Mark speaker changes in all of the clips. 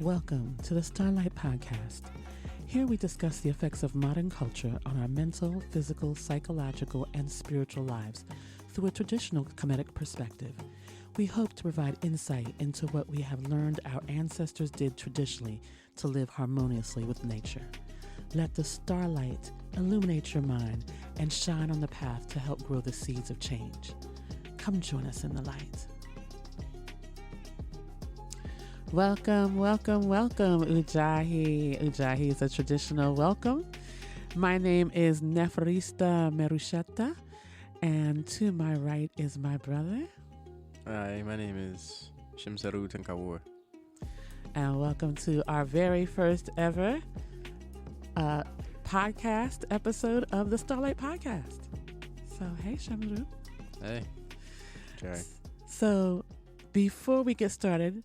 Speaker 1: Welcome to the Starlight Podcast. Here we discuss the effects of modern culture on our mental, physical, psychological, and spiritual lives through a traditional Kemetic perspective. We hope to provide insight into what we have learned our ancestors did traditionally to live harmoniously with nature. Let the starlight illuminate your mind and shine on the path to help grow the seeds of change. Come join us in the light. Welcome, welcome, welcome, Udjahee. Udjahee is a traditional welcome. My name is Neferista Merusheta, and to my right is my brother.
Speaker 2: Hi, my name is Shimsaru Tankawur.
Speaker 1: And welcome to our very first ever podcast episode of the Starlight Podcast. So, hey, Shimsaru.
Speaker 2: Hey, Jerry.
Speaker 1: So, before we get started,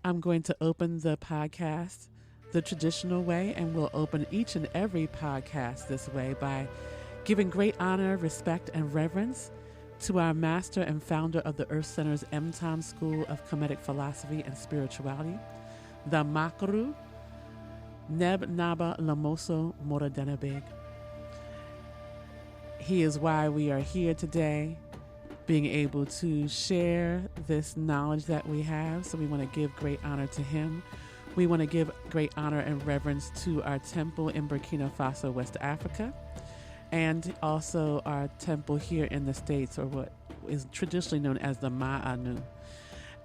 Speaker 1: I'm going to open the podcast the traditional way, and we'll open each and every podcast this way by giving great honor, respect, and reverence to our master and founder of the Earth Center's M-Tom School of Kemetic Philosophy and Spirituality, the Makaru, Neb Naba Lamoussa Morodenibig. He is why we are here today, being able to share this knowledge that we have. So we want to give great honor to him. We want to give great honor and reverence to our temple in Burkina Faso, West Africa, and also our temple here in the States, or what is traditionally known as the Ma'anu,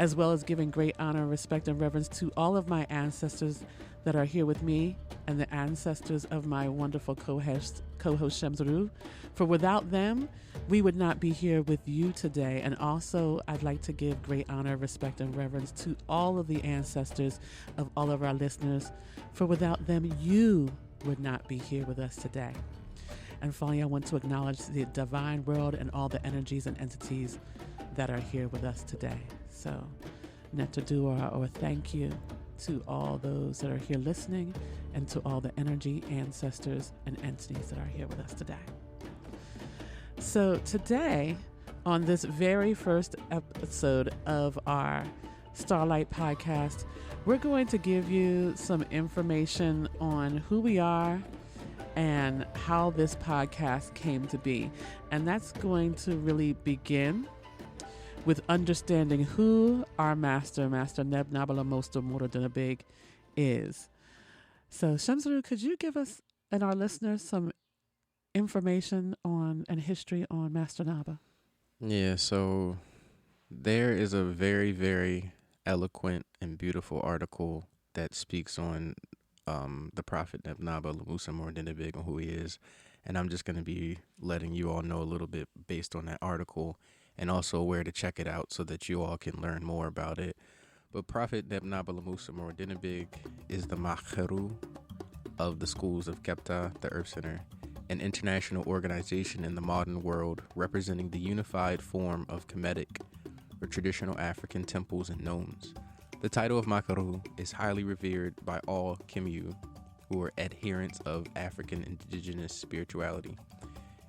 Speaker 1: as well as giving great honor, respect, and reverence to all of my ancestors that are here with me and the ancestors of my wonderful co-host Shemsaru. For without them, we would not be here with you today. And also, I'd like to give great honor, respect, and reverence to all of the ancestors of all of our listeners. For without them, you would not be here with us today. And finally, I want to acknowledge the divine world and all the energies and entities that are here with us today. So, Netadua, or thank you to all those that are here listening, and to all the energy, ancestors, and entities that are here with us today. So today, on this very first episode of our Starlight Podcast, we're going to give you some information on who we are and how this podcast came to be. And that's going to really begin with understanding who our Master Neb Naba Lamoussa Morodenibig is. So, Shemsaru, could you give us and our listeners some information on and history on Master Naba?
Speaker 2: Yeah, so there is a very, very eloquent and beautiful article that speaks on the Prophet Neb Naba Lamoussa Morodenibig and who he is. And I'm just going to be letting you all know a little bit based on that article, and also where to check it out so that you all can learn more about it. But Prophet Neb Naba Lamoussa Morodenibig is the Makheru of the schools of KebTah, the Earth Center, an international organization in the modern world representing the unified form of Kemetic or traditional African temples and nomes. The title of Makheru is highly revered by all Kemu, who are adherents of African indigenous spirituality.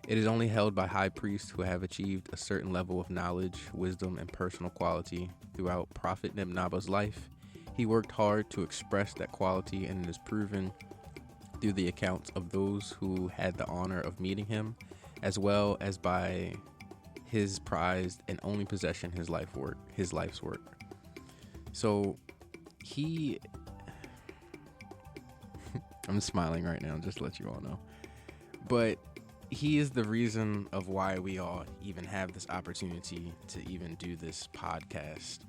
Speaker 2: It is only held by high priests who have achieved a certain level of knowledge, wisdom, and personal quality. Throughout Prophet Neb Naba's life, he worked hard to express that quality, and it is proven through the accounts of those who had the honor of meeting him, as well as by his prized and only possession, his life's work. So I'm smiling right now, just to let you all know. But he is the reason of why we all even have this opportunity to even do this podcast.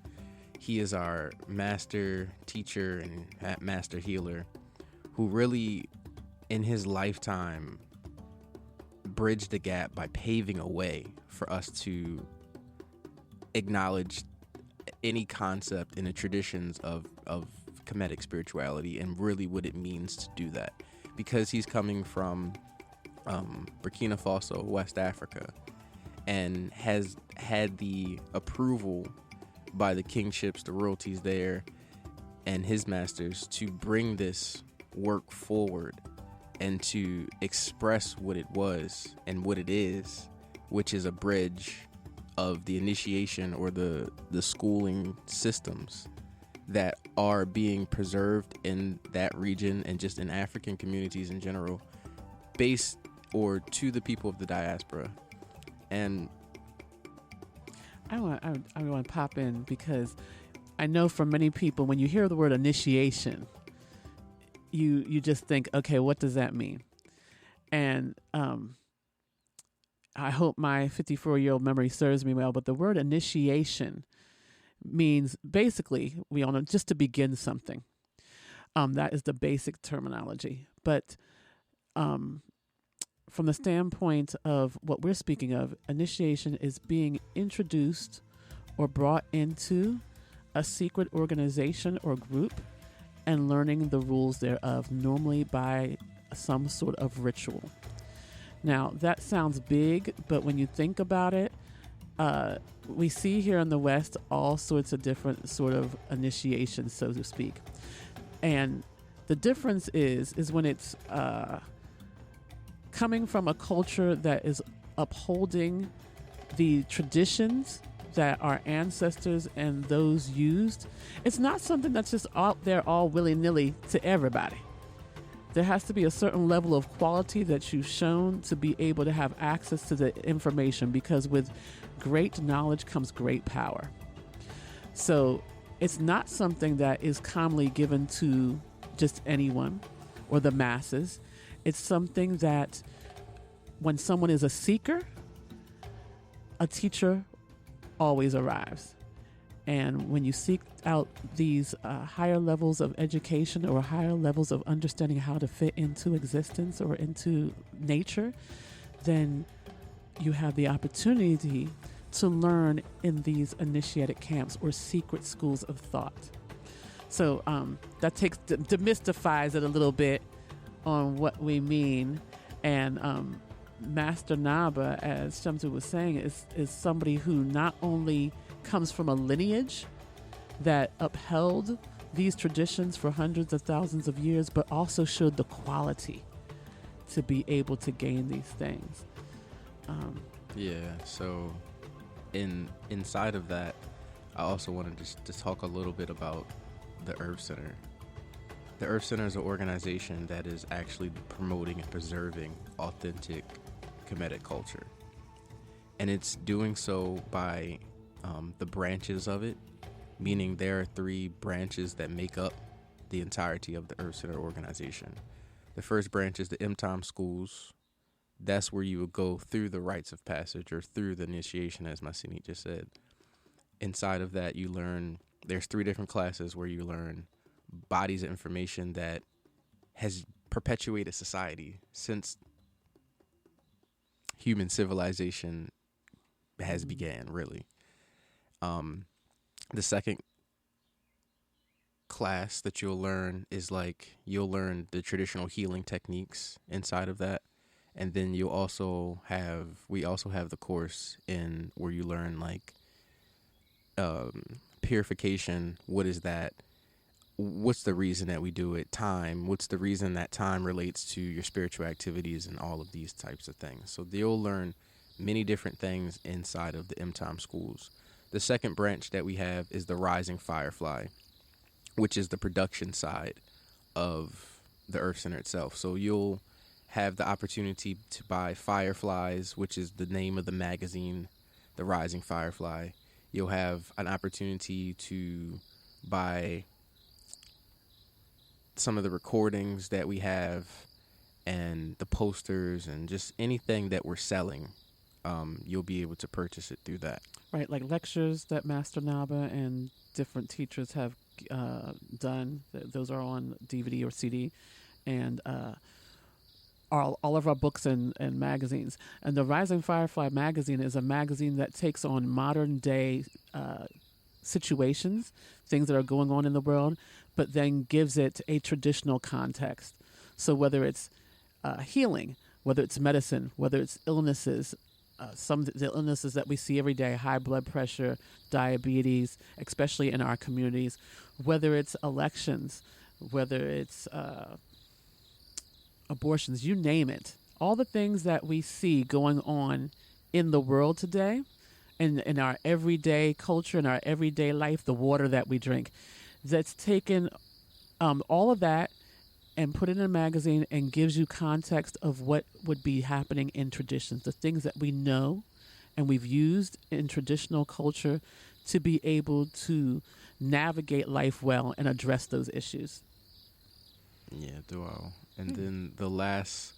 Speaker 2: He is our master teacher and master healer, who really, in his lifetime, bridged the gap by paving a way for us to acknowledge any concept in the traditions of Kemetic spirituality and really what it means to do that. Because he's coming from Burkina Faso, West Africa, and has had the approval by the kingships, the royalties there, and his masters to bring this work forward and to express what it was and what it is, which is a bridge of the initiation or the schooling systems that are being preserved in that region and just in African communities in general, based or to the people of the diaspora. And
Speaker 1: I want to pop in because I know for many people, when you hear the word initiation, you just think, okay, what does that mean? And I hope my 54-year-old memory serves me well, but the word initiation means basically, we all know, just to begin something. That is the basic terminology. But from the standpoint of what we're speaking of, initiation is being introduced or brought into a secret organization or group and learning the rules thereof, normally by some sort of ritual. Now, that sounds big, but when you think about it, we see here in the West all sorts of different sort of initiations, so to speak. And the difference is when it's coming from a culture that is upholding the traditions that our ancestors and those used. It's not something that's just out there all willy-nilly to everybody. There has to be a certain level of quality that you've shown to be able to have access to the information, because with great knowledge comes great power. So it's not something that is commonly given to just anyone or the masses. It's something that when someone is a seeker, a teacher always arrives. And when you seek out these higher levels of education or higher levels of understanding how to fit into existence or into nature, then you have the opportunity to learn in these initiatic camps or secret schools of thought. So that demystifies it a little bit on what we mean. And Master Naba, as Shamsu was saying, is somebody who not only comes from a lineage that upheld these traditions for hundreds of thousands of years, but also showed the quality to be able to gain these things.
Speaker 2: So inside of that, I also wanted to talk a little bit about the Earth Center. The Earth Center is an organization that is actually promoting and preserving authentic Kemetic culture. And it's doing so by the branches of it, meaning there are 3 branches that make up the entirety of the Earth Center organization. The first branch is the MTOM schools. That's where you would go through the rites of passage or through the initiation, as Masini just said. Inside of that, you learn, there's 3 different classes where you learn bodies of information that has perpetuated society since human civilization has began, really. The second class that you'll learn is you'll learn the traditional healing techniques inside of that. And then we also have the course where you learn purification. What is that? What's the reason that we do it? Time. What's the reason that time relates to your spiritual activities and all of these types of things? So they'll learn many different things inside of the MTOM schools. The second branch that we have is the Rising Firefly, which is the production side of the Earth Center itself. So you'll have the opportunity to buy Fireflies, which is the name of the magazine, the Rising Firefly. You'll have an opportunity to buy some of the recordings that we have and the posters and just anything that we're selling. You'll be able to purchase it through that.
Speaker 1: Right, like lectures that Master Naba and different teachers have done. Those are on DVD or CD. And all of our books and magazines. And the Rising Firefly magazine is a magazine that takes on modern day situations, things that are going on in the world, but then gives it a traditional context. So whether it's healing, whether it's medicine, whether it's illnesses, some of the illnesses that we see every day, high blood pressure, diabetes, especially in our communities, whether it's elections, whether it's abortions, you name it. All the things that we see going on in the world today, in our everyday culture, in our everyday life, the water that we drink, that's taken all of that and put it in a magazine and gives you context of what would be happening in traditions, the things that we know and we've used in traditional culture to be able to navigate life well and address those issues.
Speaker 2: Yeah, duo. And then the last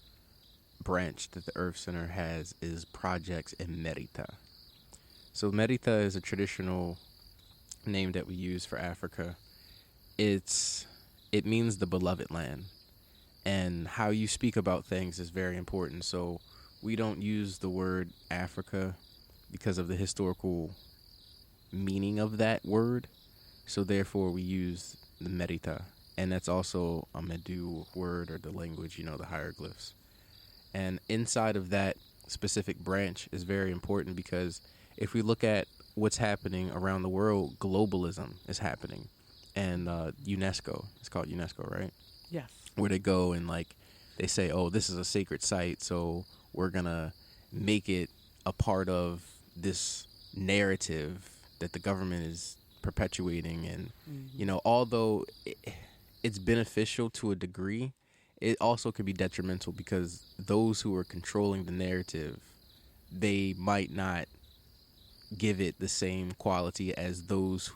Speaker 2: branch that the Earth Center has is projects in Merita. So Merita is a traditional name that we use for Africa. It means the beloved land, and how you speak about things is very important. So we don't use the word Africa because of the historical meaning of that word. So therefore we use the Merita, and that's also a Medu word, or the language, the hieroglyphs. And inside of that specific branch is very important, because if we look at what's happening around the world, globalism is happening. And UNESCO, it's called UNESCO, right?
Speaker 1: Yes.
Speaker 2: Where they go and they say, oh, this is a sacred site, so we're going to make it a part of this narrative that the government is perpetuating. And, although it's beneficial to a degree, it also could be detrimental, because those who are controlling the narrative, they might not give it the same quality as those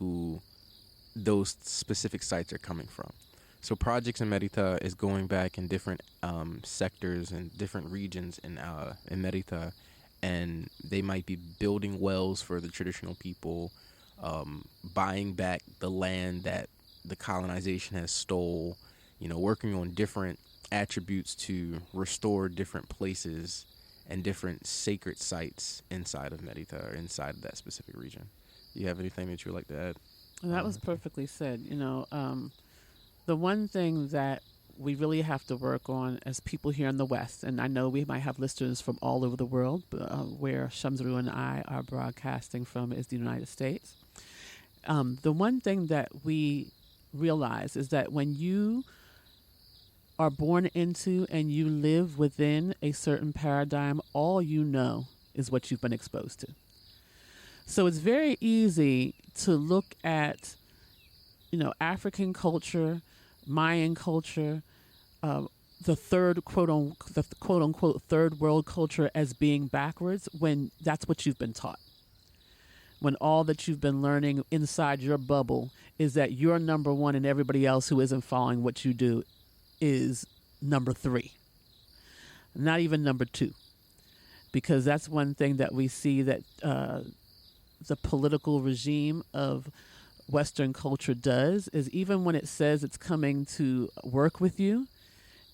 Speaker 2: specific sites are coming from. So Projects in Merita is going back in different sectors and different regions in Merita, and they might be building wells for the traditional people, buying back the land that the colonization has stole, working on different attributes to restore different places and different sacred sites inside of Merita, or inside of that specific region. Do you have anything that you would like to add?
Speaker 1: That was perfectly said. The one thing that we really have to work on as people here in the West, and I know we might have listeners from all over the world, but where Shamsru and I are broadcasting from is the United States. The one thing that we realize is that when you are born into and you live within a certain paradigm, all you know is what you've been exposed to. So it's very easy to look at, African culture, Mayan culture, the quote unquote third world culture as being backwards, when that's what you've been taught. When all that you've been learning inside your bubble is that you're number one and everybody else who isn't following what you do is number 3, not even number 2. Because that's one thing that we see that the political regime of Western culture does, is even when it says it's coming to work with you,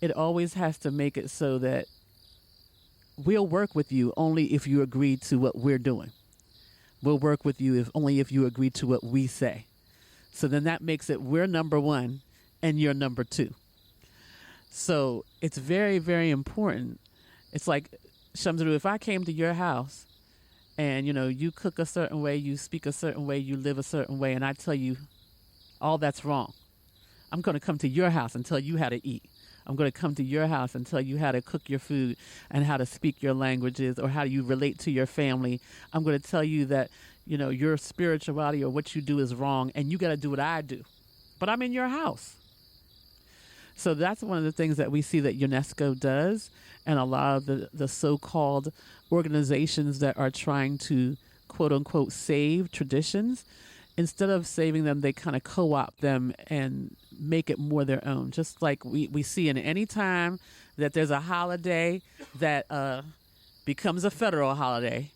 Speaker 1: it always has to make it so that we'll work with you only if you agree to what we're doing. We'll work with you only if you agree to what we say. So then that makes it we're number 1 and you're number 2. So it's very, very important. It's like, Shamsuru, if I came to your house and, you cook a certain way, you speak a certain way, you live a certain way, and I tell you all that's wrong, I'm going to come to your house and tell you how to eat. I'm going to come to your house and tell you how to cook your food and how to speak your languages, or how you relate to your family. I'm going to tell you that, your spirituality or what you do is wrong, and you got to do what I do. But I'm in your house. So that's one of the things that we see that UNESCO does, and a lot of the so-called organizations that are trying to, quote-unquote, save traditions. Instead of saving them, they kind of co-opt them and make it more their own. Just like we see in any time that there's a holiday that becomes a federal holiday,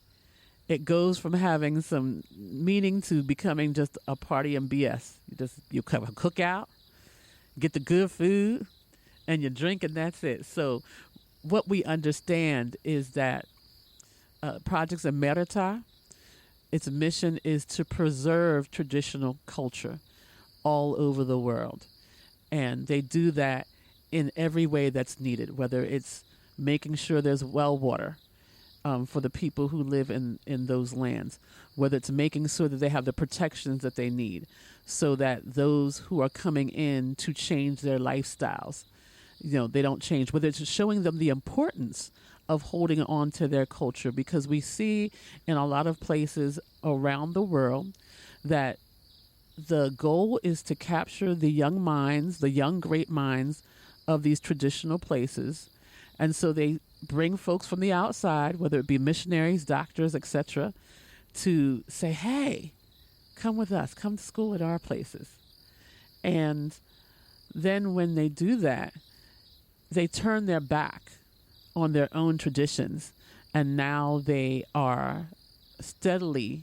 Speaker 1: it goes from having some meaning to becoming just a party and BS. You have a cookout, get the good food, and you drink, and that's it. So what we understand is that Projects in Merita, its mission is to preserve traditional culture all over the world. And they do that in every way that's needed, whether it's making sure there's well water for the people who live in those lands, whether it's making sure that they have the protections that they need so that those who are coming in to change their lifestyles, they don't change, whether it's showing them the importance of holding on to their culture, because we see in a lot of places around the world that the goal is to capture the young minds, the young great minds of these traditional places. And so they bring folks from the outside, whether it be missionaries, doctors, etc., to say, hey, come with us, come to school at our places. And then when they do that, they turn their back on their own traditions, and now they are steadily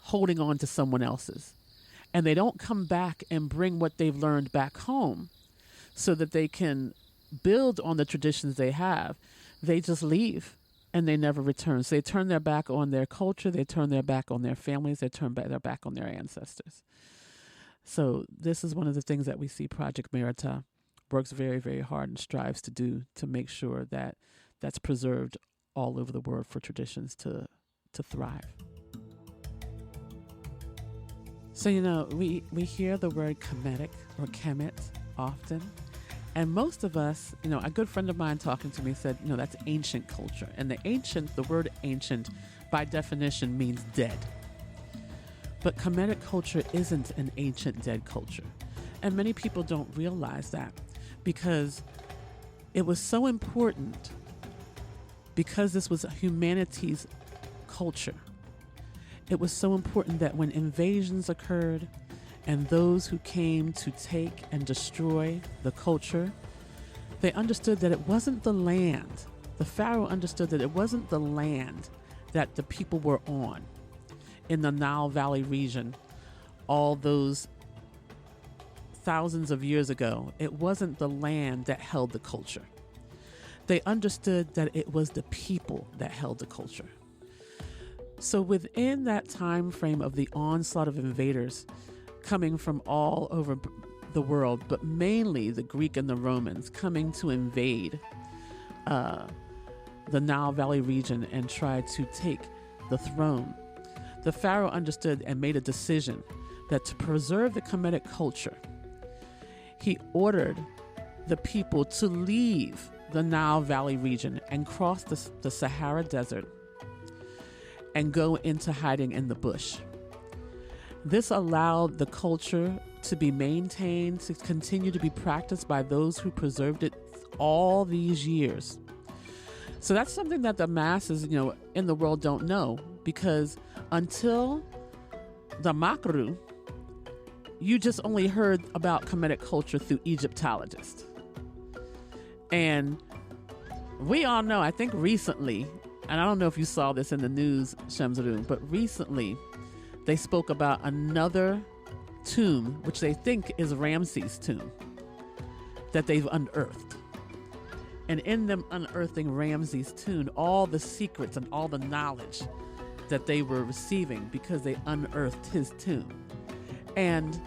Speaker 1: holding on to someone else's. And they don't come back and bring what they've learned back home so that they can build on the traditions they have. They just leave and they never return. So they turn their back on their culture, they turn their back on their families, they turn their back on their ancestors. So this is one of the things that we see Project Merita works very, very hard and strives to do, to make sure that that's preserved all over the world for traditions to thrive. So, we hear the word Kemetic or Kemet often. And most of us, a good friend of mine talking to me said, that's ancient culture. And the word ancient by definition means dead. But Kemetic culture isn't an ancient dead culture. And many people don't realize that because it was so important, because this was humanity's culture. It was so important that when invasions occurred and those who came to take and destroy the culture, they understood that it wasn't the land. The Pharaoh understood that it wasn't the land that the people were on in the Nile Valley region all those thousands of years ago. It wasn't the land that held the culture. They understood that it was the people that held the culture. So within that time frame of the onslaught of invaders coming from all over the world, but mainly the Greek and the Romans coming to invade the Nile Valley region and try to take the throne, the Pharaoh understood and made a decision that to preserve the Kemetic culture, he ordered the people to leave the Nile Valley region and cross the Sahara Desert and go into hiding in the bush. This allowed the culture to be maintained, to continue to be practiced by those who preserved it all these years. So that's something that the masses, in the world don't know, because until the Makru, you just only heard about Kemetic culture through Egyptologists. And we all know, I think recently, and I don't know if you saw this in the news, Shamsarun, but recently they spoke about another tomb, which they think is Ramses' tomb, that they've unearthed. And in them unearthing Ramses' tomb, all the secrets and all the knowledge that they were receiving because they unearthed his tomb. And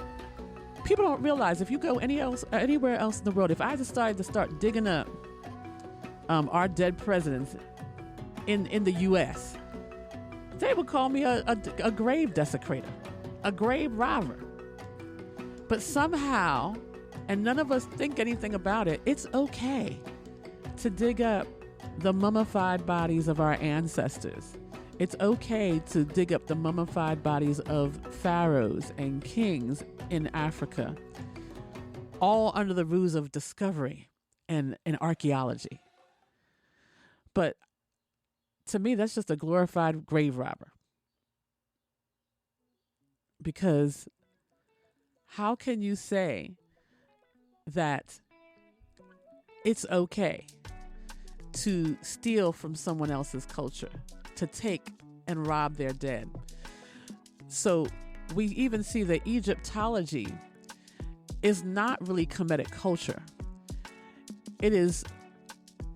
Speaker 1: people don't realize, if you go anywhere else in the world, if I decided to start digging up our dead presidents in the U.S., they would call me a grave desecrator, a grave robber. But somehow, and none of us think anything about it, it's okay to dig up the mummified bodies of our ancestors. It's okay to dig up the mummified bodies of pharaohs and kings in Africa, all under the ruse of discovery and archaeology. But to me, that's just a glorified grave robber. Because how can you say that it's okay to steal from someone else's culture, to take and rob their dead? So we even see that Egyptology is not really Kemetic culture. It is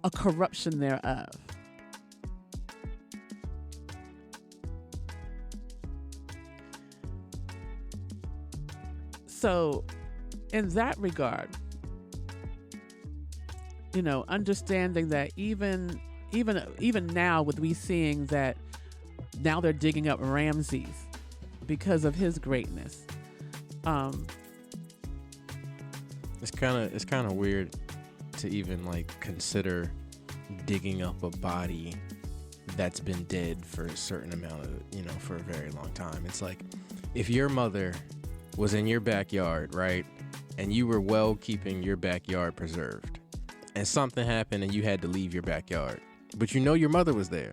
Speaker 1: a corruption thereof. So in that regard, understanding that even now, with we seeing that now they're digging up Ramses because of his greatness.
Speaker 2: It's kind of weird to even consider digging up a body that's been dead for a certain amount of, for a very long time. It's like if your mother was in your backyard, right? And you were well keeping your backyard preserved. And something happened and you had to leave your backyard. But you know your mother was there.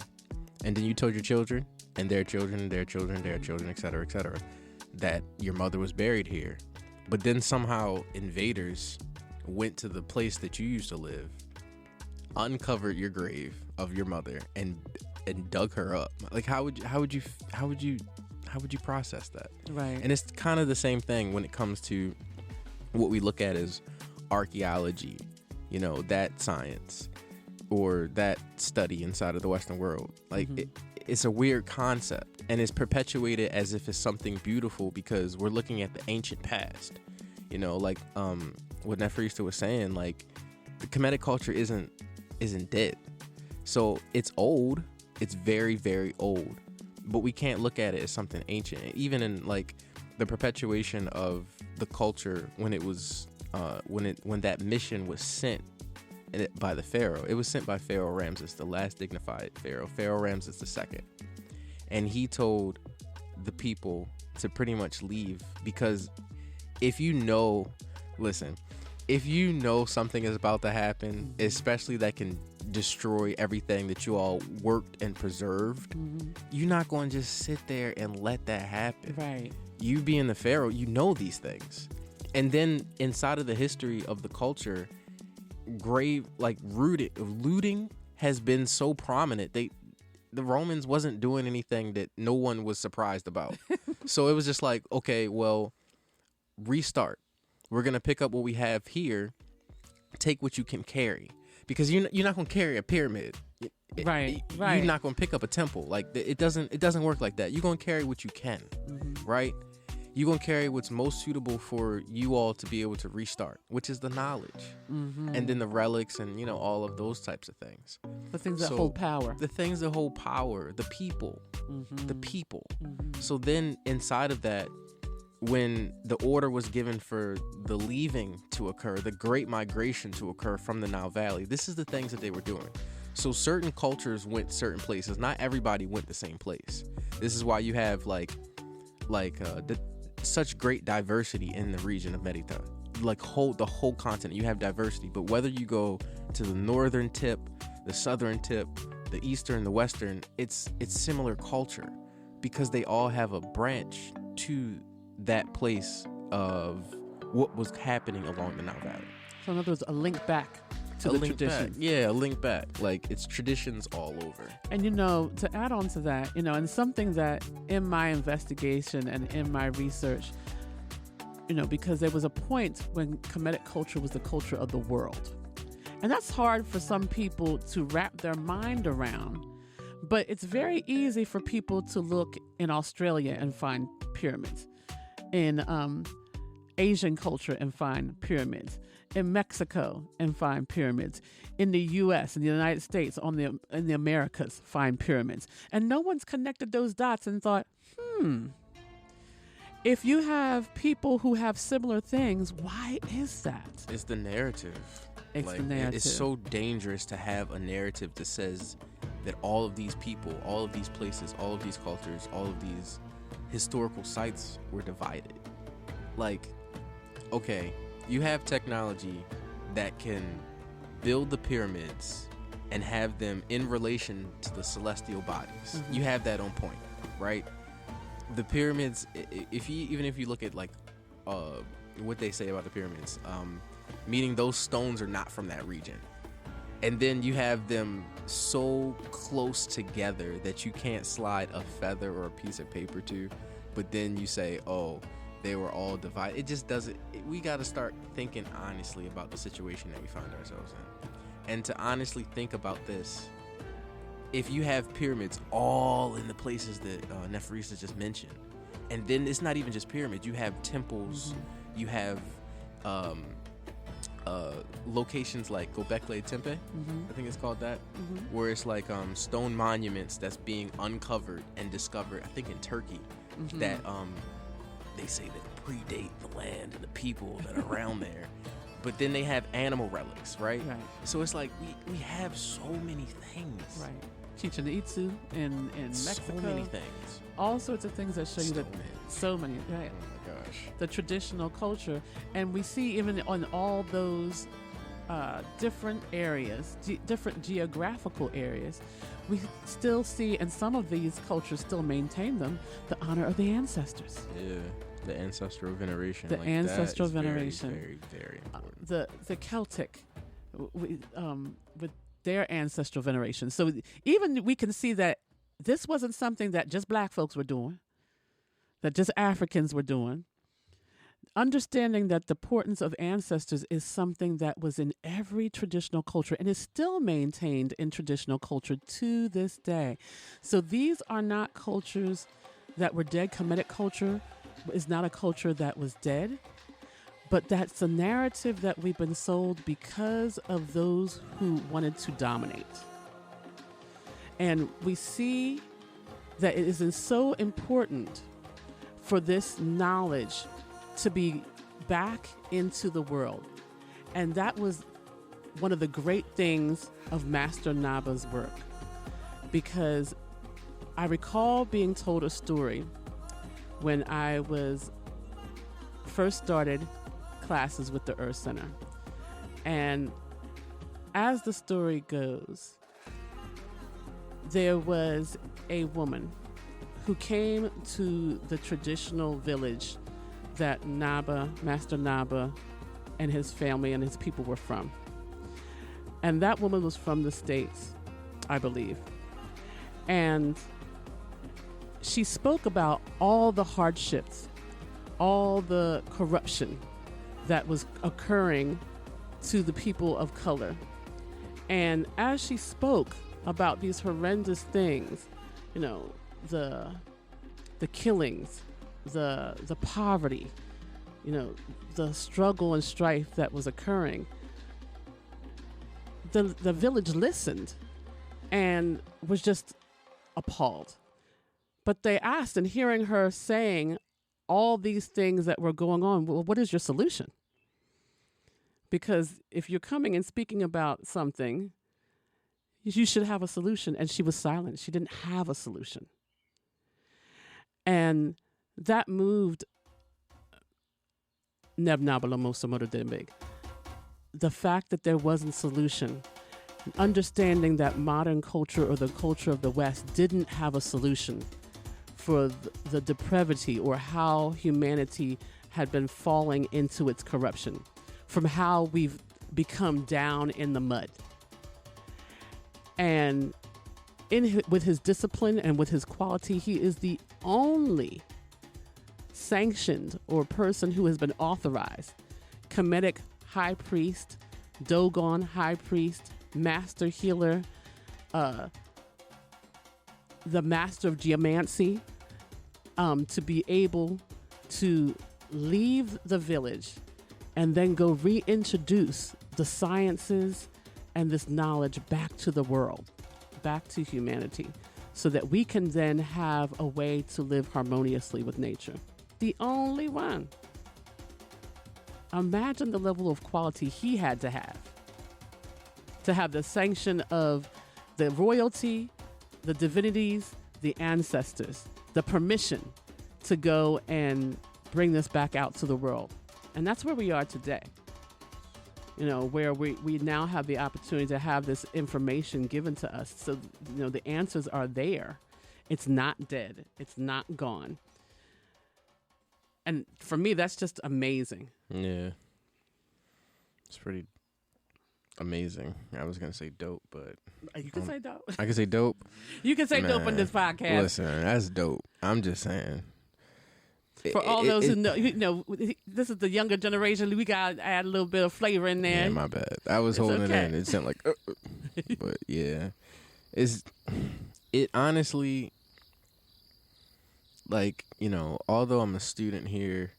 Speaker 2: And then you told your children and their children, their children, their children, et cetera, that your mother was buried here. But then somehow invaders went to the place that you used to live, uncovered your grave of your mother and dug her up. Like how would you process that?
Speaker 1: Right.
Speaker 2: And it's kind of the same thing when it comes to what we look at as archaeology, that science or that study inside of the Western world. Like it's a weird concept and it's perpetuated as if it's something beautiful because we're looking at the ancient past. Like what Neferista was saying, like the Kemetic culture isn't dead. So it's old. It's very, very old. But we can't look at it as something ancient. Even in like the perpetuation of the culture when it was when that mission was sent by the pharaoh. It was sent by Pharaoh Ramses, the last dignified pharaoh, Pharaoh Ramses II. And he told the people to pretty much leave because if you know something is about to happen, especially that can destroy everything that you all worked and preserved, you're not going to just sit there and let that happen.
Speaker 1: Right.
Speaker 2: You being the pharaoh, you know these things. And then inside of the history of the culture, looting has been so prominent. The Romans wasn't doing anything that no one was surprised about. So it was just like, okay, well, restart. We're going to pick up what we have here, take what you can carry. Because you're not going to carry a pyramid.
Speaker 1: Right.
Speaker 2: You're not going to pick up a temple. Like it doesn't work like that. You're going to carry what you can, right? You're going to carry what's most suitable for you all to be able to restart, which is the knowledge. And then the relics and, all of those types of things.
Speaker 1: The things that hold power.
Speaker 2: The things that hold power, the people. The people. So then inside of that, when the order was given for the leaving to occur, the great migration to occur from the Nile Valley, this is the things that they were doing. So certain cultures went certain places. Not everybody went the same place. This is why you have such great diversity in the region of Merita. Like the whole continent, you have diversity. But whether you go to the northern tip, the southern tip, the eastern, the western, it's similar culture because they all have a branch to that place of what was happening along the Nile Valley.
Speaker 1: So in other words, a link back to the traditions.
Speaker 2: Yeah, a link back. Like it's traditions all over.
Speaker 1: And to add on to that, and something that in my investigation and in my research, because there was a point when Kemetic culture was the culture of the world. And that's hard for some people to wrap their mind around. But it's very easy for people to look in Australia and find pyramids. In Asian culture and find pyramids, in Mexico and find pyramids, in the U.S. and the United States in the Americas find pyramids, and no one's connected those dots and thought, if you have people who have similar things, why is that?
Speaker 2: It's the narrative.
Speaker 1: The narrative.
Speaker 2: It's so dangerous to have a narrative that says that all of these people, all of these places, all of these cultures, all of these historical sites were divided. Like, okay, you have technology that can build the pyramids and have them in relation to the celestial bodies. You have that on point, right? The pyramids, even if you look at like what they say about the pyramids, meaning those stones are not from that region. And then you have them so close together that you can't slide a feather or a piece of paper to, but then you say, oh, they were all divided. It just doesn't. We got to start thinking honestly about the situation that we find ourselves in. And to honestly think about this, if you have pyramids all in the places that Neferista just mentioned, and then it's not even just pyramids, you have temples, you have locations like Göbekli Tepe, I think it's called that, where it's like stone monuments that's being uncovered and discovered, I think in Turkey, that they say that predate the land and the people that are around there. But then they have animal relics, right? So it's like we have so many things.
Speaker 1: Right. Chichen Itza in Mexico.
Speaker 2: So many things.
Speaker 1: All sorts of things that show you that so many. Right?
Speaker 2: Oh my gosh.
Speaker 1: The traditional culture, and we see even on all those different areas, different geographical areas, we still see, and some of these cultures still maintain them, the honor of the ancestors.
Speaker 2: Yeah, the ancestral veneration.
Speaker 1: The ancestral veneration.
Speaker 2: Very, very, very important.
Speaker 1: The Celtic, with their ancestral veneration. So even we can see that this wasn't something that just black folks were doing, that just Africans were doing. Understanding that the importance of ancestors is something that was in every traditional culture and is still maintained in traditional culture to this day. So these are not cultures that were dead. Kemetic culture is not a culture that was dead, but that's a narrative that we've been sold because of those who wanted to dominate. And we see that it is so important for this knowledge to be back into the world. And that was one of the great things of Master Naba's work, because I recall being told a story when I was first started classes with the Earth Center. And as the story goes, there was a woman who came to the traditional village that Master Naba and his family and his people were from. And that woman was from the States, I believe. And she spoke about all the hardships, all the corruption that was occurring to the people of color. And as she spoke about these horrendous things, you know, the killings, the poverty, you know, the struggle and strife that was occurring, the village listened and was just appalled. But they asked, and hearing her saying all these things that were going on, well, what is your solution? Because if you're coming and speaking about something, you should have a solution. And she was silent. She didn't have a solution. And that moved Neb Naba Lamoussa Morodenibig. The fact that there wasn't a solution, understanding that modern culture or the culture of the West didn't have a solution for the depravity or how humanity had been falling into its corruption, from how we've become down in the mud. And with his discipline and with his quality, he is the only sanctioned or person who has been authorized Kemetic High Priest, Dogon High Priest, Master Healer, the Master of Geomancy, to be able to leave the village and then go reintroduce the sciences and this knowledge back to the world, back to humanity, so that we can then have a way to live harmoniously with nature. The only one. Imagine the level of quality he had to have the sanction of the royalty, the divinities, the ancestors, the permission to go and bring this back out to the world. And that's where we are today. You know, where we now have the opportunity to have this information given to us. So, you know, the answers are there. It's not dead. It's not gone. And for me, that's just amazing.
Speaker 2: Yeah. It's pretty amazing. I was going to say dope, but...
Speaker 1: You can say dope.
Speaker 2: I can say dope?
Speaker 1: You can say dope on this podcast.
Speaker 2: Listen, that's dope. I'm just saying.
Speaker 1: For all those who know, you know, this is the younger generation. We got to add a little bit of flavor in there.
Speaker 2: Yeah, my bad. I was holding it in. It sounded like... but yeah. It honestly... Like, you know, although I'm a student here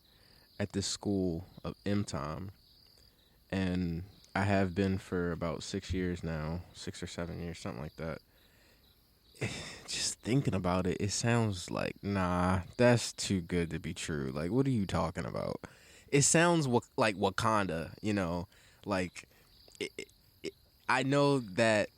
Speaker 2: at this school of MTOM, and I have been for about 6 years now, 6 or 7 years, something like that. Just thinking about it, it sounds like, nah, that's too good to be true. Like, what are you talking about? It sounds like Wakanda, you know, like, I know that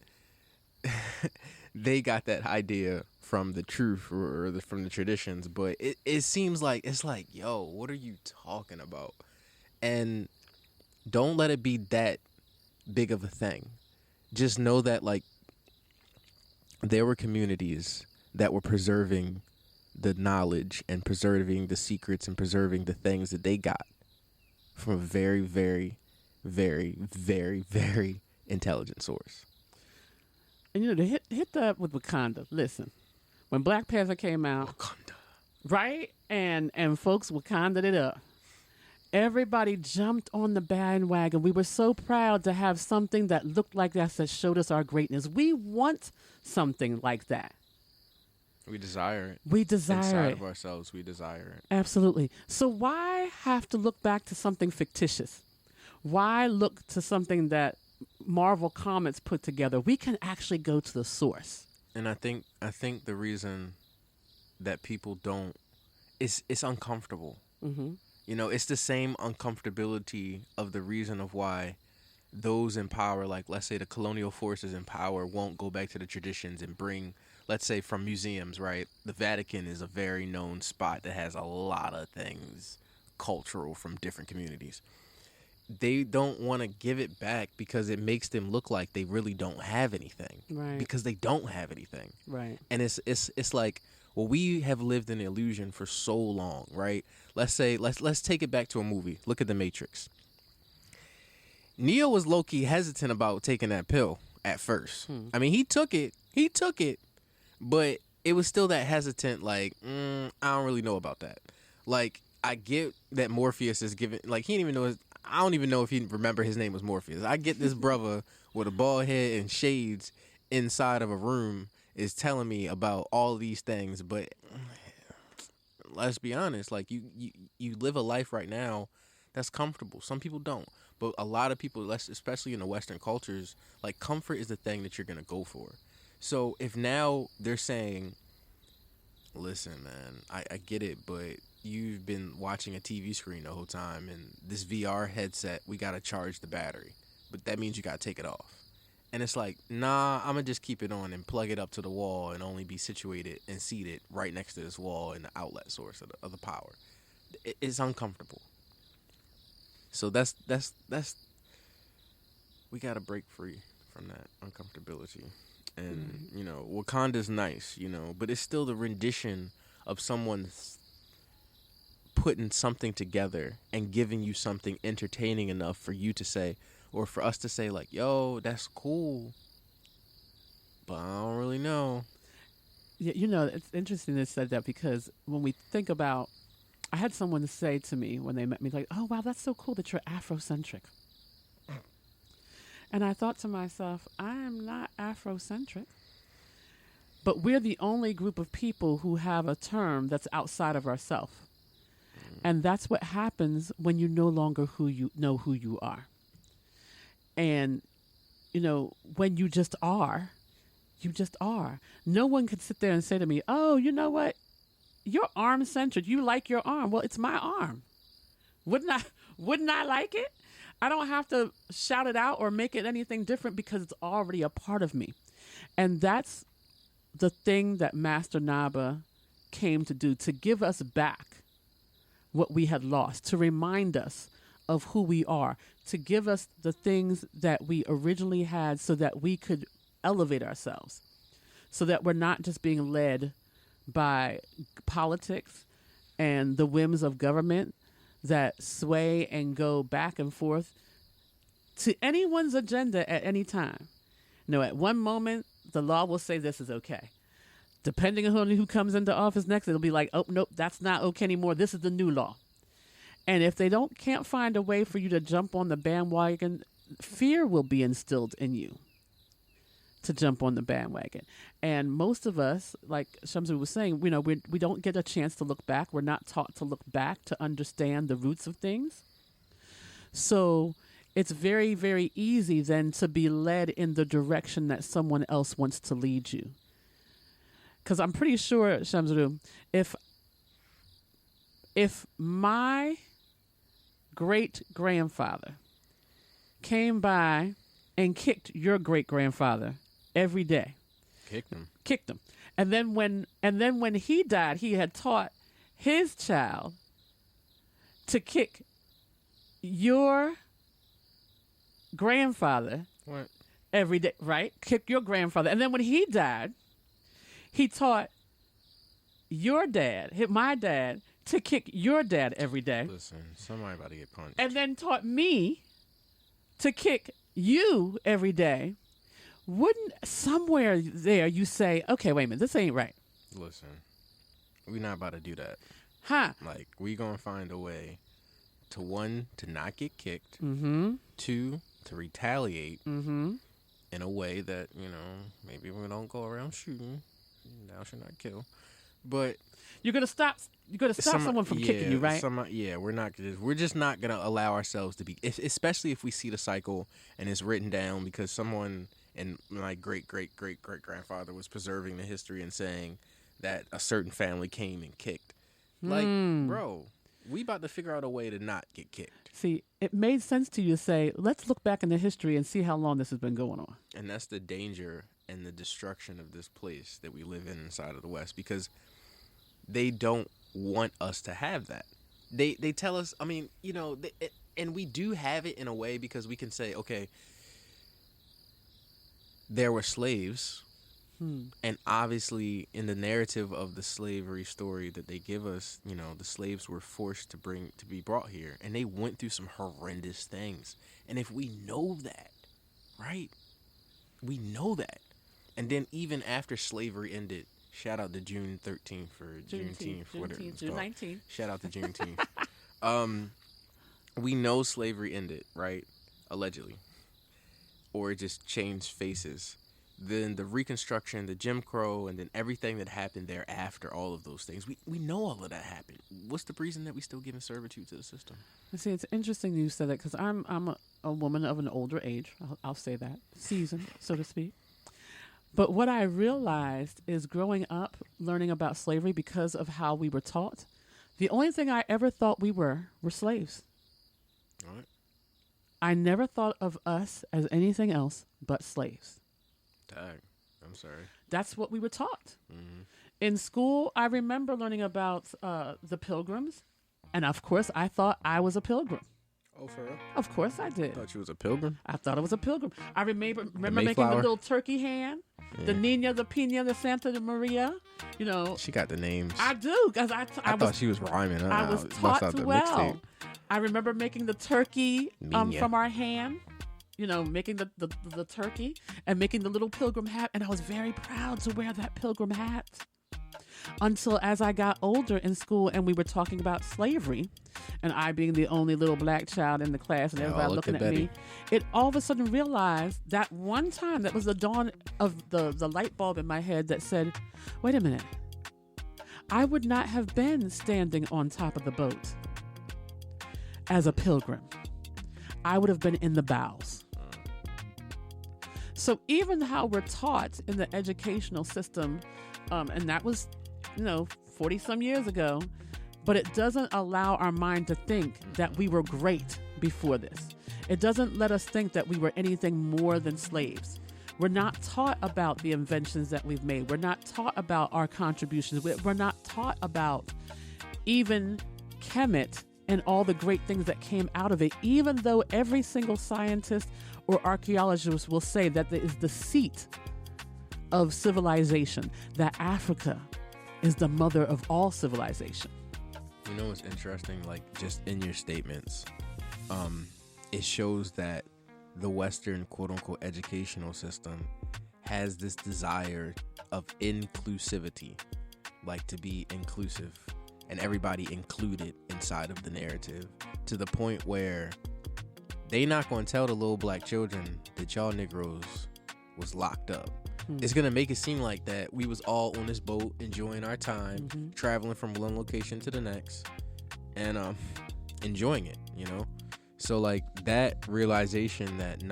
Speaker 2: they got that idea from the truth or from the traditions. But it seems like it's like, yo, what are you talking about? And don't let it be that big of a thing. Just know that like there were communities that were preserving the knowledge and preserving the secrets and preserving the things that they got from a very, very, very, very, very intelligent source.
Speaker 1: And to hit that with Wakanda. Listen, when Black Panther came out,
Speaker 2: Wakanda,
Speaker 1: right, and folks Wakanda'd it up. Everybody jumped on the bandwagon. We were so proud to have something that looked like that showed us our greatness. We want something like that.
Speaker 2: We desire it.
Speaker 1: We desire
Speaker 2: Inside
Speaker 1: it.
Speaker 2: of ourselves, we desire it.
Speaker 1: Absolutely. So why have to look back to something fictitious? Why look to something that Marvel Comics put together? We can actually go to the source.
Speaker 2: And I think the reason that people don't it's uncomfortable.
Speaker 1: Mm-hmm.
Speaker 2: It's the same uncomfortability of the reason of why those in power, like let's say the colonial forces in power, won't go back to the traditions and bring, let's say, from museums, right? The Vatican is a very known spot that has a lot of things cultural from different communities. They don't want to give it back because it makes them look like they really don't have anything.
Speaker 1: Right.
Speaker 2: Because they don't have anything.
Speaker 1: Right.
Speaker 2: And it's like, well, we have lived in illusion for so long, right? Let's take it back to a movie. Look at The Matrix. Neo was low-key hesitant about taking that pill at first. I mean, he took it, but it was still that hesitant, like, I don't really know about that. Like, I get that Morpheus is giving, like, he didn't even know I don't even know if he remember his name was Morpheus. I get this brother with a bald head and shades inside of a room is telling me about all these things, but let's be honest, like you live a life right now that's comfortable. Some people don't, but a lot of people, especially in the Western cultures, like comfort is the thing that you're gonna go for. So if now they're saying, listen, man, I get it, but you've been watching a TV screen the whole time, and this VR headset, we gotta charge the battery, but that means you gotta take it off. And it's like, nah, I'm going to just keep it on and plug it up to the wall and only be situated and seated right next to this wall in the outlet source of the power. It's uncomfortable. So that's we got to break free from that uncomfortability. And, Wakanda's nice, but it's still the rendition of someone putting something together and giving you something entertaining enough for you to say, or for us to say, like, yo, that's cool, but I don't really know.
Speaker 1: Yeah, it's interesting they said that because when we think about, I had someone say to me when they met me, like, oh, wow, that's so cool that you're Afrocentric. And I thought to myself, I am not Afrocentric, but we're the only group of people who have a term that's outside of ourselves. And that's what happens when you no longer who you are. And, when you just are, you just are. No one could sit there and say to me, oh, you know what? You're arm-centered. You like your arm. Well, it's my arm. Wouldn't I like it? I don't have to shout it out or make it anything different because it's already a part of me. And that's the thing that Master Naba came to do, to give us back what we had lost, to remind us of who we are, to give us the things that we originally had so that we could elevate ourselves, so that we're not just being led by politics and the whims of government that sway and go back and forth to anyone's agenda at any time. At one moment, the law will say this is okay. Depending on who comes into office next, it'll be like, oh, nope, that's not okay anymore. This is the new law. And if they can't find a way for you to jump on the bandwagon, fear will be instilled in you to jump on the bandwagon. And most of us, like Shamsu was saying, we don't get a chance to look back. We're not taught to look back to understand the roots of things. So it's very, very easy then to be led in the direction that someone else wants to lead you. Because I'm pretty sure, Shamsu, if my great-grandfather came by and kicked your great-grandfather every day,
Speaker 2: Kicked him.
Speaker 1: And then when he died, he had taught his child to kick your grandfather
Speaker 2: What?
Speaker 1: every day, right? Kick your grandfather. And then when he died, he taught your dad, my dad, to kick your dad every day.
Speaker 2: Listen, somebody about to get punched.
Speaker 1: And then taught me to kick you every day. Wouldn't somewhere there you say, okay, wait a minute, this ain't right?
Speaker 2: Listen, we not about to do that.
Speaker 1: Huh?
Speaker 2: Like, we gonna find a way to, one, to not get kicked.
Speaker 1: Mm-hmm.
Speaker 2: Two, to retaliate.
Speaker 1: Mm-hmm.
Speaker 2: In a way that, maybe we don't go around shooting. Thou shalt not kill. But
Speaker 1: you're gonna stop someone from kicking you, right?
Speaker 2: We're just not gonna allow ourselves to be, especially if we see the cycle and it's written down because someone and my great grandfather was preserving the history and saying that a certain family came and kicked. Like, bro, we about to figure out a way to not get kicked.
Speaker 1: See, it made sense to you to say, let's look back in the history and see how long this has been going on.
Speaker 2: And that's the danger and the destruction of this place that we live in inside of the West, because they don't want us to have that. They tell us, and we do have it in a way because we can say, okay, there were slaves. And obviously, in the narrative of the slavery story that they give us, the slaves were forced to be brought here, and they went through some horrendous things. And if we know that, right? We know that. And then even after slavery ended, shout out to June 13th for Juneteenth, whatever it's
Speaker 1: June
Speaker 2: called.
Speaker 1: 19th.
Speaker 2: Shout out to Juneteenth. We know slavery ended, right? Allegedly. Or it just changed faces. Then the Reconstruction, the Jim Crow, and then everything that happened thereafter, all of those things. We know all of that happened. What's the reason that we still giving servitude to the system?
Speaker 1: See, it's interesting you said that because I'm a woman of an older age. I'll say that. Seasoned, so to speak. But what I realized is growing up, learning about slavery because of how we were taught, the only thing I ever thought we were slaves.
Speaker 2: All right.
Speaker 1: I never thought of us as anything else but slaves.
Speaker 2: Tag. I'm sorry.
Speaker 1: That's what we were taught.
Speaker 2: Mm-hmm.
Speaker 1: In school, I remember learning about the Pilgrims. And of course, I thought I was a pilgrim.
Speaker 2: Oh, for real?
Speaker 1: Of course I did.
Speaker 2: Thought you was a pilgrim?
Speaker 1: I thought I was a pilgrim. I remember making the
Speaker 2: Mayflower?
Speaker 1: little turkey hand. Yeah. The Nina, the Pina, the Santa, the Maria.
Speaker 2: She got the names.
Speaker 1: I do. Because I
Speaker 2: thought she was rhyming.
Speaker 1: I was taught well. I remember making the turkey from our hand. Making the turkey and making the little pilgrim hat. And I was very proud to wear that pilgrim hat. Until as I got older in school and we were talking about slavery, and I being the only little black child in the class and everybody looking at me, it all of a sudden realized that one time, that was the dawn of the light bulb in my head that said, wait a minute, I would not have been standing on top of the boat as a pilgrim. I would have been in the bows. So even how we're taught in the educational system, and that was 40 some years ago, but it doesn't allow our mind to think that we were great before this. It doesn't let us think that we were anything more than slaves. We're not taught about the inventions that we've made. We're not taught about our contributions. We're not taught about even Kemet and all the great things that came out of it, even though every single scientist or archaeologist will say that it is the seat of civilization, that Africa is the mother of all civilization.
Speaker 2: You know what's interesting? Like, just in your statements, it shows that the Western quote-unquote educational system has this desire of inclusivity, like to be inclusive and everybody included inside of the narrative, to the point where they not going to tell the little black children that y'all Negroes was locked up. It's going to make it seem like that we was all on this boat enjoying our time, traveling from one location to the next, and enjoying it, So, like, that realization that,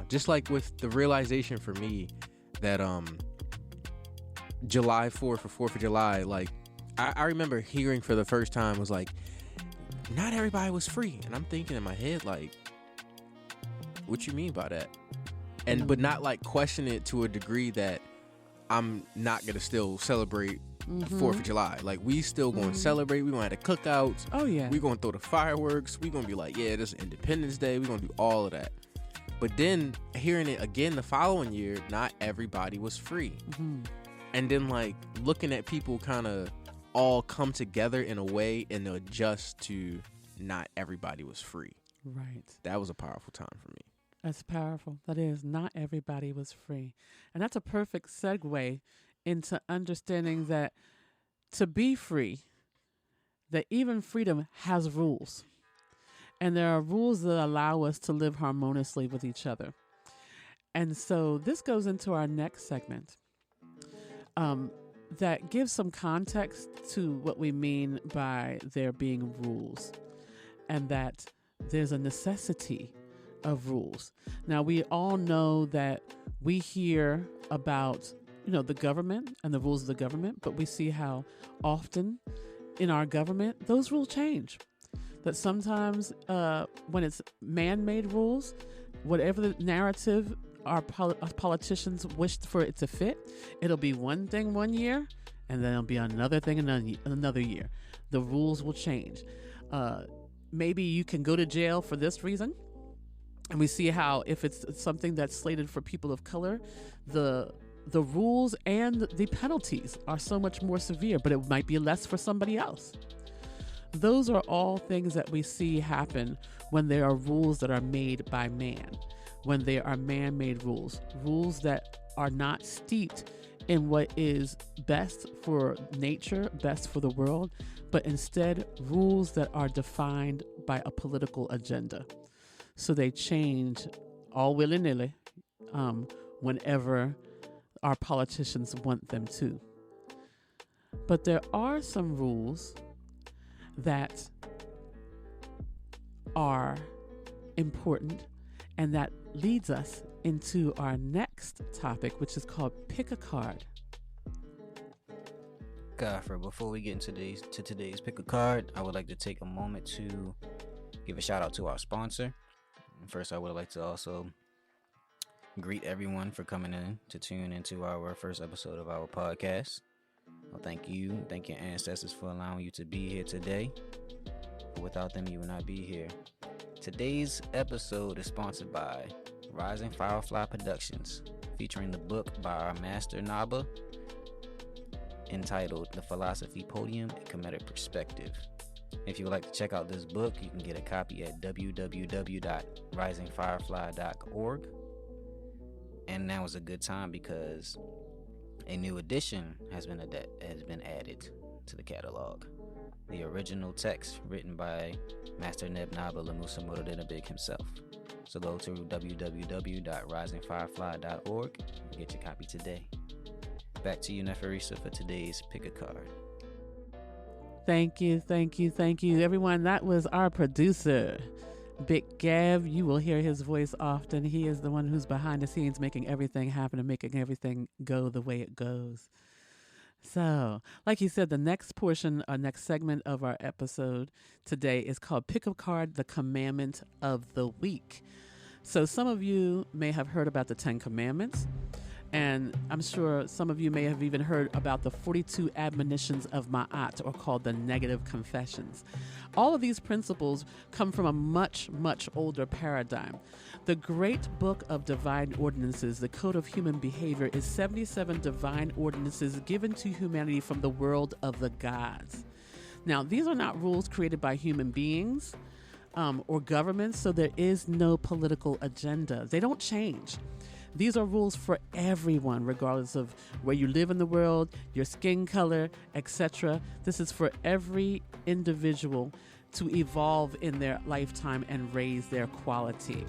Speaker 2: just like with the realization for me that July 4th or 4th of July, like, I remember hearing for the first time was like, not everybody was free. And I'm thinking in my head, like, what you mean by that? But not like question it to a degree that I'm not gonna still celebrate 4th of July. Like, we still gonna celebrate. We gonna have the cookouts.
Speaker 1: Oh yeah.
Speaker 2: We gonna throw the fireworks. We gonna be like, yeah, this is Independence Day. We gonna do all of that. But then hearing it again the following year, not everybody was free. And then like looking at people kind of all come together in a way and adjust to not everybody was free.
Speaker 1: Right.
Speaker 2: That was a powerful time for me.
Speaker 1: That's powerful. That is, not everybody was free. And that's a perfect segue into understanding that to be free, that even freedom has rules. And there are rules that allow us to live harmoniously with each other. And so this goes into our next segment that gives some context to what we mean by there being rules, and that there's a necessity of rules. Now, we all know that we hear about, the government and the rules of the government, but we see how often in our government those rules change. That sometimes when it's man-made rules, whatever the narrative our politicians wish for it to fit, it'll be one thing one year, and then it'll be another thing another year. The rules will change. Maybe you can go to jail for this reason. And we see how if it's something that's slated for people of color, the rules and the penalties are so much more severe, but it might be less for somebody else. Those are all things that we see happen when there are rules that are made by man, when they are man-made rules that are not steeped in what is best for nature, best for the world, but instead rules that are defined by a political agenda. So they change all willy-nilly whenever our politicians want them to. But there are some rules that are important, and that leads us into our next topic, which is called Pick a Card.
Speaker 3: Godfrey, before we get into today's Pick a Card, I would like to take a moment to give a shout out to our sponsor. First, I would like to also greet everyone for coming in to tune into our first episode of our podcast. Well, thank you. Thank your ancestors for allowing you to be here today. But without them, you would not be here. Today's episode is sponsored by Rising Firefly Productions, featuring the book by our master Naba, entitled The Philosophy Podium, A Comedic Perspective. If you would like to check out this book, you can get a copy at www.risingfirefly.org. And now is a good time because a new edition has been added to the catalog. The original text written by Master Neb Naba Lamoussa Morodenibig himself. So go to www.risingfirefly.org and get your copy today. Back to you, Neferisa, for today's Pick a Card.
Speaker 1: Thank you. Everyone, that was our producer, Big Gav. You will hear his voice often. He is the one who's behind the scenes making everything happen and making everything go the way it goes. So, like he said, the next segment of our episode today is called Pick a Card, the Commandment of the Week. So some of you may have heard about the 10 Commandments. And I'm sure some of you may have even heard about the 42 admonitions of Ma'at, or called the negative confessions. All of these principles come from a much, much older paradigm. The great book of divine ordinances, the Code of Human Behavior, is 77 divine ordinances given to humanity from the world of the gods. Now, these are not rules created by human beings or governments, so there is no political agenda. They don't change. These are rules for everyone, regardless of where you live in the world, your skin color, etc. This is for every individual to evolve in their lifetime and raise their quality.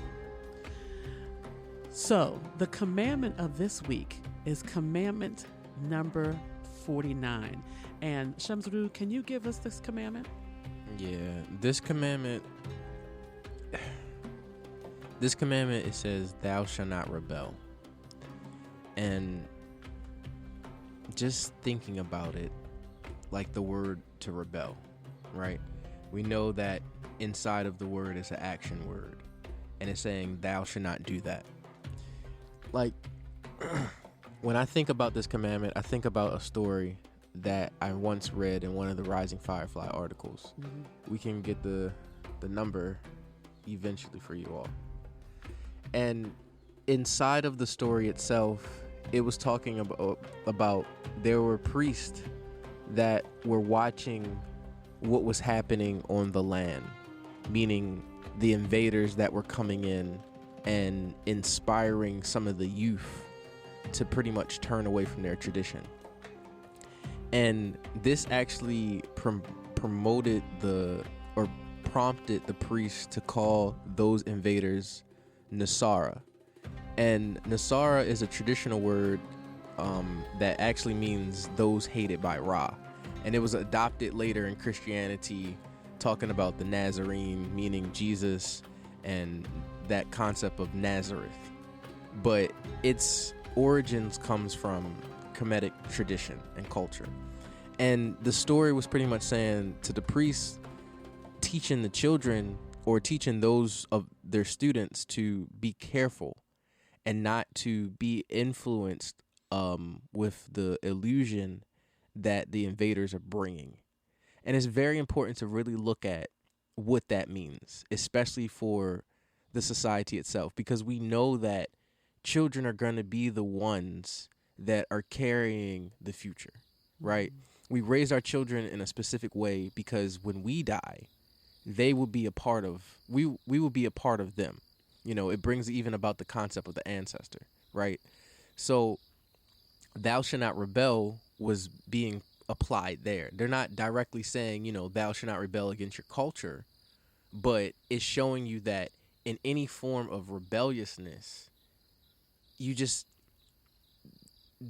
Speaker 1: So, the commandment of this week is commandment number 49. And Shamsuru, can you give us this commandment?
Speaker 2: Yeah, this commandment, it says, thou shalt not rebel. And just thinking about it, like the word to rebel, right? We know that inside of the word is an action word. And it's saying, thou shalt not do that. Like, when I think about this commandment, I think about a story that I once read in one of the Rising Firefly articles. We can get the number eventually for you all. And inside of the story itself, it was talking about there were priests that were watching what was happening on the land, meaning the invaders that were coming in and inspiring some of the youth to pretty much turn away from their tradition. And this actually prompted the priests to call those invaders Nasara. And Nasara is a traditional word that actually means those hated by Ra. And it was adopted later in Christianity, talking about the Nazarene, meaning Jesus, and that concept of Nazareth. But its origins comes from Kemetic tradition and culture. And the story was pretty much saying to the priests, teaching the children or teaching those of their students to be careful and not to be influenced with the illusion that the invaders are bringing. And it's very important to really look at what that means, especially for the society itself, because we know that children are going to be the ones that are carrying the future, right? We raise our children in a specific way because when we die, they will be a part of, we will be a part of them. You know, it brings even about the concept of the ancestor, right? So thou shalt not rebel was being applied there. They're not directly saying, you know, thou shalt not rebel against your culture, but it's showing you that in any form of rebelliousness, you just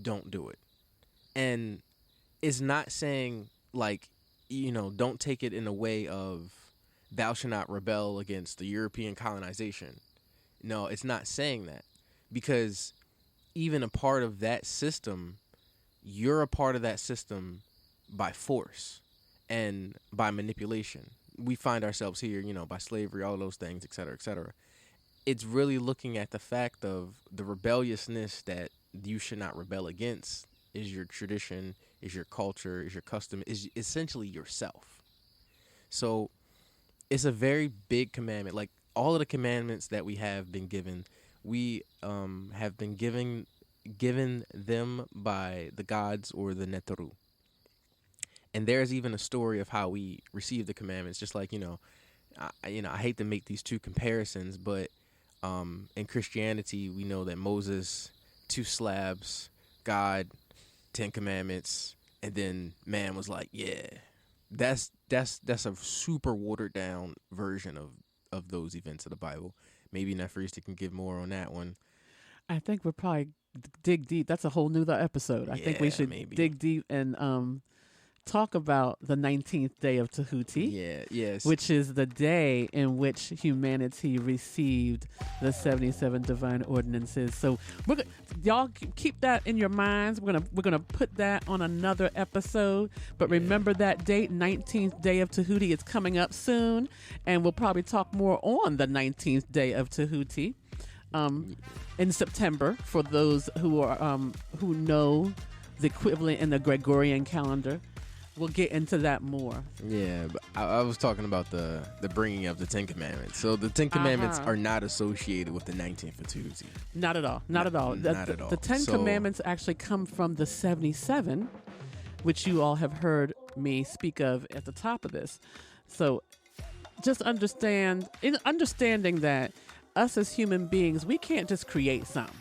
Speaker 2: don't do it. And it's not saying, like, you know, don't take it in a way of thou shalt not rebel against the European colonization. No, it's not saying that, because even a part of that system, you're a part of that system by force and by manipulation. We find ourselves here, you know, by slavery, all those things, et cetera, et cetera. It's really looking at the fact of the rebelliousness that you should not rebel against is your tradition, is your culture, is your custom, is essentially yourself. So it's a very big commandment. Like all of the commandments that we have been given, we have been given them by the gods or the Neteru. And there's even a story of how we receive the commandments. Just like, I hate to make these two comparisons, but in Christianity, we know that Moses, 2 slabs, God, 10 commandments, and then man was like, yeah, that's a super watered down version of those events of the Bible. Maybe Neferista can give more on that one.
Speaker 1: I think we'll probably dig deep. That's a whole nother episode. I think we should dig deep and talk about the 19th day of Tahuti.
Speaker 2: Yes.
Speaker 1: Which is the day in which humanity received the 77 divine ordinances. So y'all keep that in your minds. We're gonna put that on another episode. But remember that date, 19th day of Tahuti. It's coming up soon, and we'll probably talk more on the 19th day of Tahuti in September for those who are who know the equivalent in the Gregorian calendar. We'll get into that more.
Speaker 2: Yeah, but I was talking about the bringing of the 10 Commandments. So the 10 Commandments are not associated with the 19th of Tahuti.
Speaker 1: Not at all. Not at all. The 10 Commandments actually come from the 77, which you all have heard me speak of at the top of this. So just understanding that us as human beings, we can't just create something.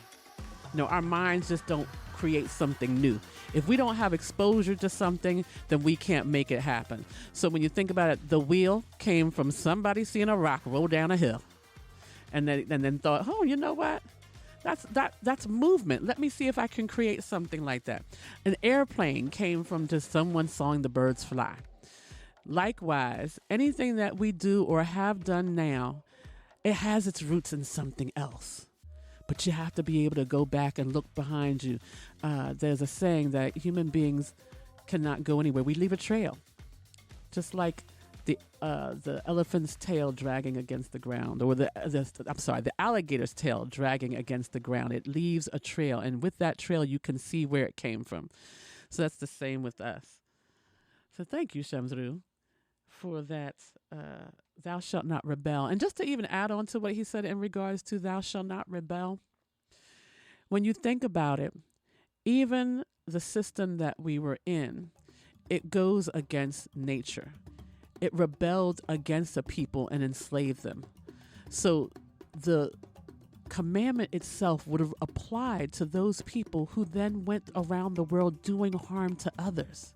Speaker 1: No, our minds just don't create something new. If we don't have exposure to something, then we can't make it happen. So when you think about it, the wheel came from somebody seeing a rock roll down a hill, and then thought, oh, you know what? That's movement. Let me see if I can create something like that. An airplane came from just someone sawing the birds fly. Likewise, anything that we do or have done now, it has its roots in something else. But you have to be able to go back and look behind you. There's a saying that human beings cannot go anywhere. We leave a trail. Just like the elephant's tail dragging against the ground, or the alligator's tail dragging against the ground. It leaves a trail, and with that trail, you can see where it came from. So that's the same with us. So thank you, Shamsru, for that. Thou shalt not rebel. And just to even add on to what he said in regards to thou shalt not rebel, when you think about it, even the system that we were in, it goes against nature. It rebelled against the people and enslaved them. So the commandment itself would have applied to those people who then went around the world doing harm to others,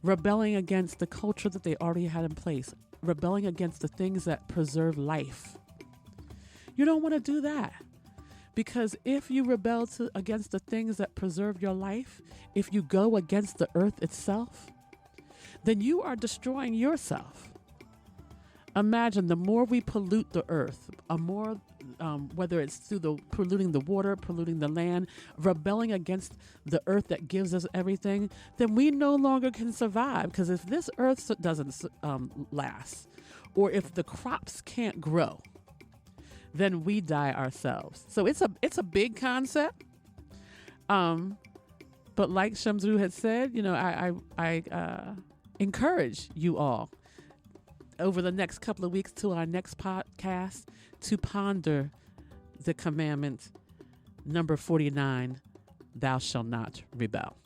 Speaker 1: rebelling against the culture that they already had in place, rebelling against the things that preserve life. You don't want to do that, because if you rebel against the things that preserve your life, if you go against the earth itself, then you are destroying yourself. Imagine the more we pollute the earth, whether it's through polluting the water, polluting the land, rebelling against the earth that gives us everything, then we no longer can survive. Because if this earth doesn't last, or if the crops can't grow, then we die ourselves. So it's a big concept. But like Shamsru had said, I encourage you all over the next couple of weeks to our next podcast to ponder the commandment number 49, thou shalt not rebel.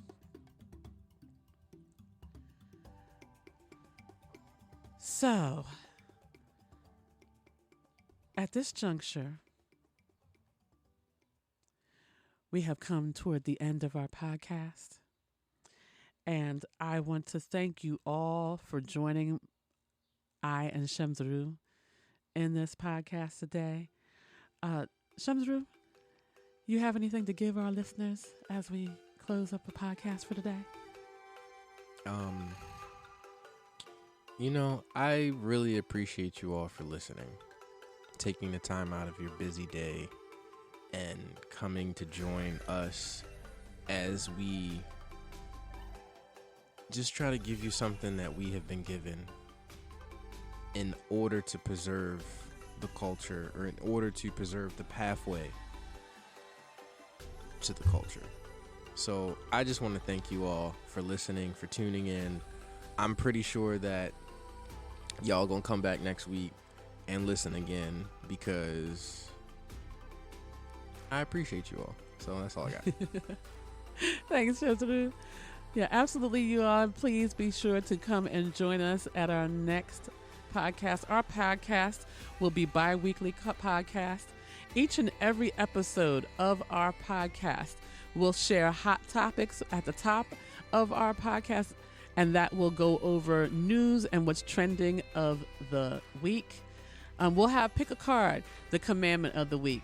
Speaker 1: So, at this juncture, we have come toward the end of our podcast, and I want to thank you all for joining I and Shamsru in this podcast today. Shamsru, you have anything to give our listeners as we close up the podcast for today?
Speaker 2: I really appreciate you all for listening, taking the time out of your busy day and coming to join us as we just try to give you something that we have been given in order to preserve the culture, or in order to preserve the pathway to the culture. So I just want to thank you all for listening, for tuning in. I'm pretty sure that y'all gonna come back next week and listen again, because I appreciate you all. So that's all I got.
Speaker 1: Thanks, Shamsru. Yeah, absolutely. You all, please be sure to come and join us at our next podcast. Our podcast will be bi-weekly podcast. Each and every episode of our podcast will share hot topics at the top of our podcast, and that will go over news and what's trending of the week. We'll have pick a card, the commandment of the week.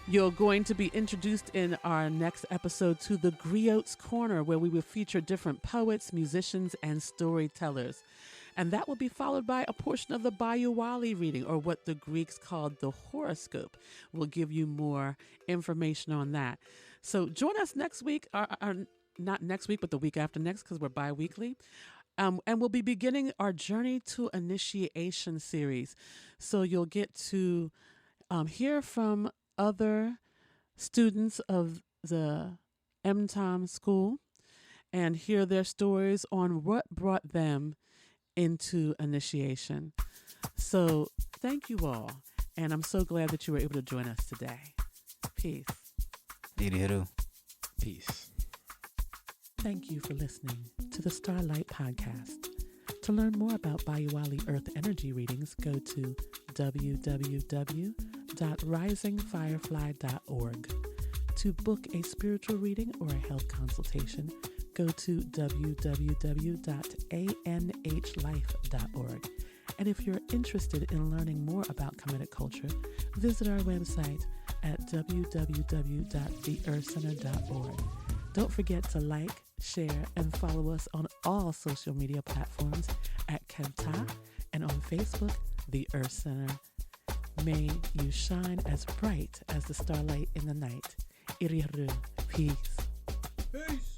Speaker 1: You're going to be introduced in our next episode to the Griots Corner, where we will feature different poets, musicians, and storytellers. And that will be followed by a portion of the Bayouwali reading, or what the Greeks called the horoscope. We'll give you more information on that. So join us next week, not next week, but the week after next, because we're bi-weekly. And we'll be beginning our Journey to Initiation series. So you'll get to hear from other students of the MTOM school and hear their stories on what brought them into initiation. So thank you all, and I'm so glad that you were able to join us today. Peace.
Speaker 2: Peace.
Speaker 1: Thank you for listening to the Starlight podcast. To learn more about Bayouwali Earth Energy readings, go to www.risingfirefly.org. To book a spiritual reading or a health consultation, go to www.anhlife.org. And if you're interested in learning more about Kemetic culture, visit our website at www.theearthcenter.org. Don't forget to like, share, and follow us on all social media platforms at KebTah, and on Facebook, The Earth Center. May you shine as bright as the starlight in the night. Iriru. Peace.
Speaker 2: Peace.